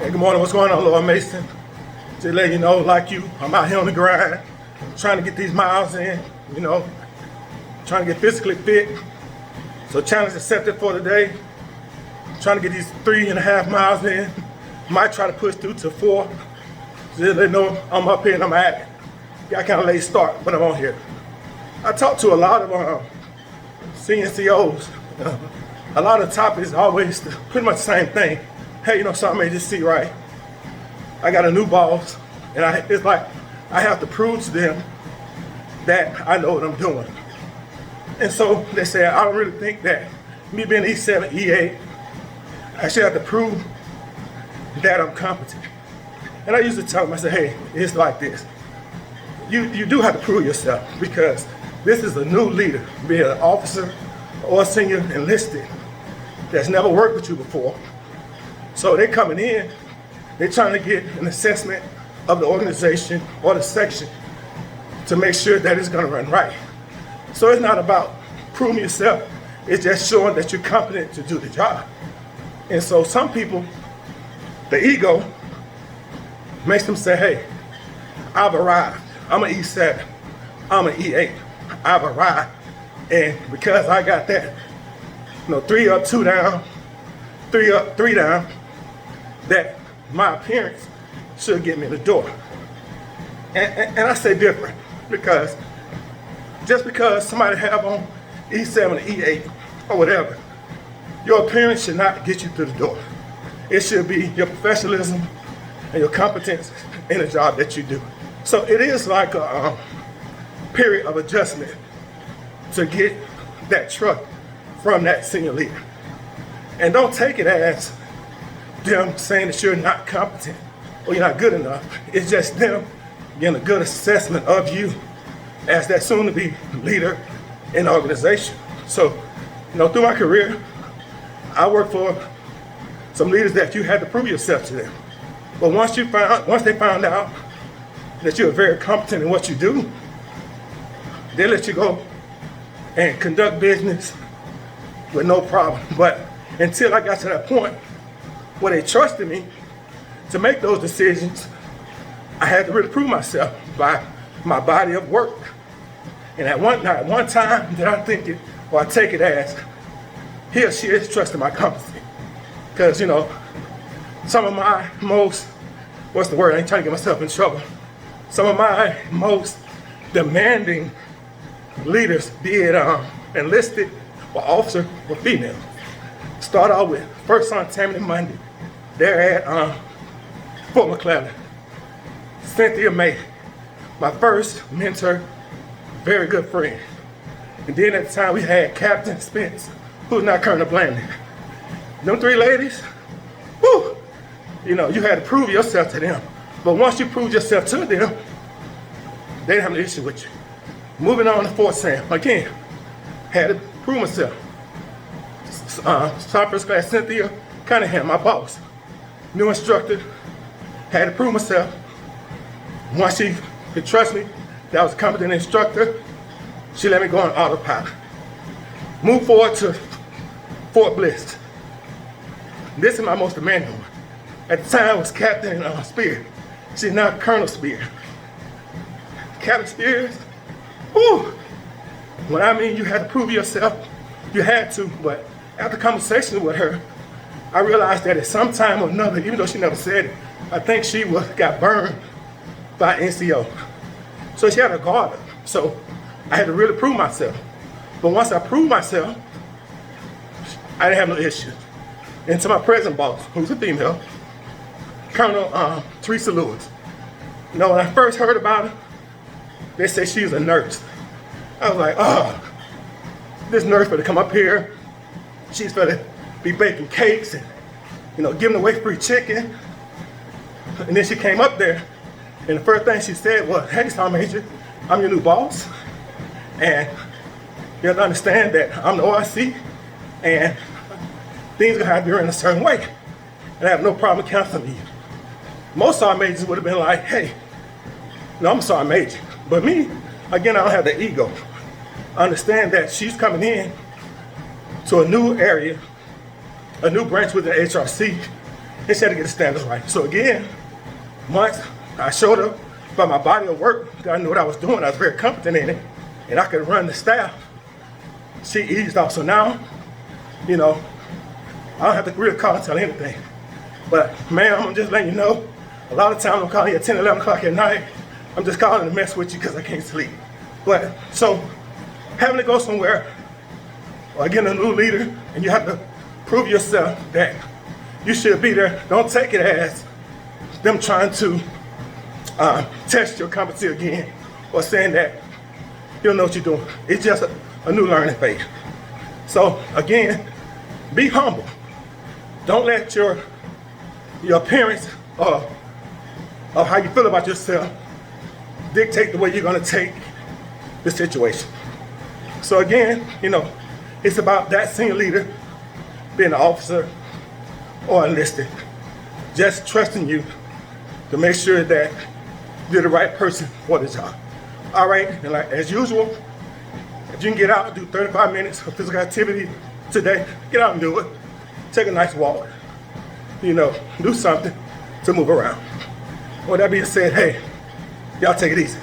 Hey, good morning. What's going on, Lord Mason? Just let you know, like you, I'm out here on the grind, trying to get these miles in, trying to get physically fit. So challenge accepted for today. Trying to get these 3.5 miles in. Might try to push through to 4. Just let you know I'm up here and I'm at it. Got kind of late start, but I'm on here. I talked to a lot of CNCOs. A lot of topics always pretty much the same thing. Hey, something may just see right. I got a new boss, and it's like I have to prove to them that I know what I'm doing. And so they say, I don't really think that me being E7, E8, I should have to prove that I'm competent. And I used to tell them, I said, hey, it's like this. You do have to prove yourself because this is a new leader, be it an officer or a senior enlisted that's never worked with you before. So they're coming in, they're trying to get an assessment of the organization or the section to make sure that it's going to run right. So it's not about proving yourself, it's just showing that you're competent to do the job. And so some people, the ego makes them say, hey, I've arrived. I'm an E7, I'm an E8, I've arrived. And because I got that, 3 up, 2 down, 3 up, 3 down, that my appearance should get me in the door. And I say different because just because somebody have on E7 or E8 or whatever, your appearance should not get you through the door. It should be your professionalism and your competence in the job that you do. So it is like a period of adjustment to get that trust from that senior leader. And don't take it as them saying that you're not competent or you're not good enough. It's just them getting a good assessment of you as that soon-to-be leader in the organization. So, through my career, I worked for some leaders that you had to prove yourself to them. But once they found out that you're very competent in what you do, they let you go and conduct business with no problem. But until I got to that point where they trusted me to make those decisions, I had to really prove myself by my body of work. And at one time that I think it, or I take it as, he or she is trusting my competency. Because, some of my most, I ain't trying to get myself in trouble. Some of my most demanding leaders, be it enlisted or officer or female, start out with First Son Tammany Monday. They're at Fort McClellan. Cynthia May, my first mentor, very good friend. And then at the time we had Captain Spence, who's not Colonel Blandon. Them 3 ladies, whoo, you had to prove yourself to them. But once you proved yourself to them, they didn't have an issue with you. Moving on to Fort Sam, again, had to prove myself. First Class Cynthia Cunningham, my boss, new instructor, had to prove myself. Once she could trust me, that I was a competent instructor, she let me go on autopilot. Move forward to Fort Bliss. This is my most demanding one. At the time, it was Captain Spear. She's now Colonel Spear. Captain Spears, whoo! When I mean you had to prove yourself, you had to, but after conversation with her, I realized that at some time or another, even though she never said it, I think she got burned by NCO. So she had a guard up. So I had to really prove myself. But once I proved myself, I didn't have no issues. And to my present boss, who's a female, Colonel Teresa Lewis. When I first heard about her, they said she was a nurse. I was like, this nurse better come up here. She's better be baking cakes and, giving away free chicken. And then she came up there, and the first thing she said was, hey, Sergeant Major, I'm your new boss. And you have to understand that I'm the OIC, and things are gonna have to be run a certain way. And I have no problem counseling you. Most sergeant majors would have been like, hey, I'm a sergeant major. But me, again, I don't have the ego. I understand that she's coming in to a new area, a new branch within HRC, and she had to get the standards right. So again, once I showed her by my body of work that I knew what I was doing, I was very competent in it, and I could run the staff, she eased off. So now, you know, I don't have to really call and tell anything. But ma'am, I'm just letting you know, a lot of times I'm calling you at 10, 11 o'clock at night. I'm just calling to mess with you because I can't sleep. But so having to go somewhere or getting a new leader and you have to prove yourself that you should be there, don't take it as them trying to test your competency again or saying that you don't know what you're doing. It's just a new learning phase. So again, be humble. Don't let your appearance or how you feel about yourself dictate the way you're gonna take the situation. So again, you know, it's about that senior leader, being an officer or enlisted, just trusting you to make sure that you're the right person for the job. All right, and like as usual, if you can get out and do 35 minutes of physical activity today, get out and do it. Take a nice walk, you know, do something to move around. With that being said, hey, y'all take it easy.